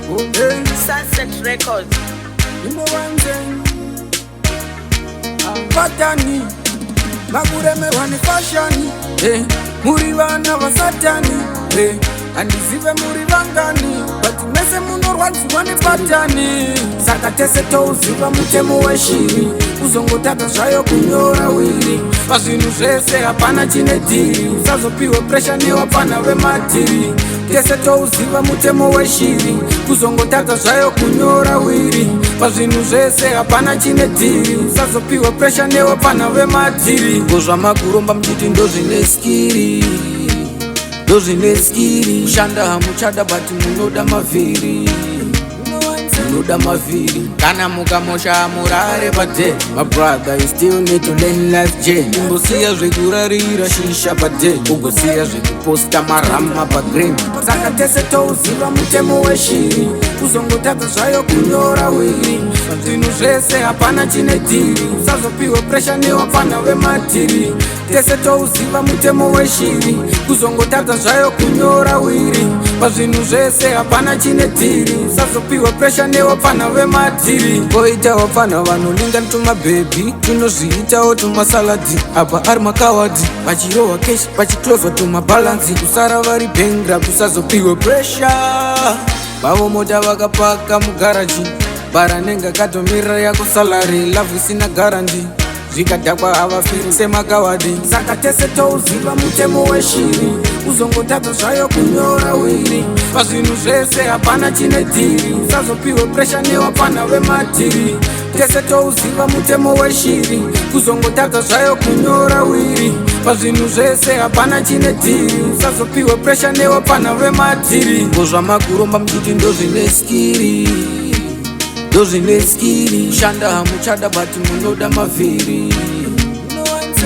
Okay. Sunset Records. You know what I'm saying? Patani Magureme wani fashani Muri vana va satani Andizive muri vangani Bati mese munorwanzi wani patani Saka tese touziva mutemo weshiri Uzongotaka zvayo kunyora wiri Pazvinhu zvese hapana chine dhiri Usazopiwe presha newapana vemadhiri Tese touziva mutemo weshiri Uzongotaka zvayo kunyora wiri Pazvinhu zvese hapana chine dhiri Usazopiwe presha newapana vemadhiri Ngozvamakuromba mchiti ndozvine skiri Ndozvine skiri Kushanda hamuchada bati munoda mavhiri Munoda mavhiri Kana mukamosha murare pade My brother you still need to learn life journey Ungosiya zvekurarira shisha pade Ungosiya zvekuposta marama pagreen Saka tese touziva mutemo weshiri Uzongotadza zvayo kunyora wiri Zvinhu zvese hapana chine dhiri Usazopiwe presha newapana vemadhiri Tese touziva mutemo weshiri Uzongotadza zvayo kunyora wiri Pazvinhu zvese hapana chine dhiri Usazopiwe presha newapana vemadhiri Koita wapana vanolinga ntumabhebhi Tunozviitawo tumasaladi Apa ari makawadi Vachirohwa keshi vachiklozwa tumabalansi Kusara vari bengra kusazopiwe presha Bavo mota vakapaka mugaraji Bara nenga katomirira yako salary Love isina garandi Zvikadhakwa havafiri semakawadi Saka tese touziva mutemo weshiri Uzongotadza zvayo kunyora wiri Pazvinhu zvese hapana chine dhiri Usazopiwe presha newapana vemadhiri Tese touziva mutemo weshiri Uzongotadza zvayo kunyora wiri Pazvinhu zvese hapana chine dhiri Usazopiwe presha newapana vemadhiri Ngozvamakuromba mchiti ndozvine skiri Ndozvine skiri Kushanda hamuchada bati munoda mavhiri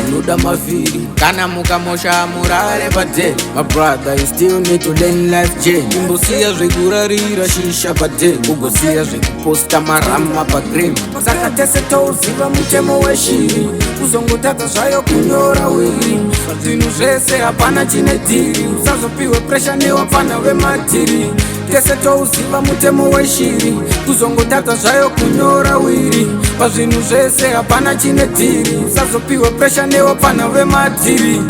Munoda mavhiri Kana mukamosha murare pade My brother you still need to learn life journey Ungosiya zvekurarira shisha pade Ungosiya zvekuposta marama pagreen Saka tese touziva mutemo weshiri Uzongotadza zvayo kunyora wiri Zvinhu zvese hapana chine dhiri Usazopiwe presha newapana vemadhiri Tese touziva mutemo weshiri Uzongotadza zvayo kunyora wiri Pazvinhu zvese hapana chine dhiri Usazopiwe presha newapana vemadhiri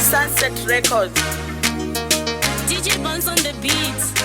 Sunset Records. DJ Bounce on the beats.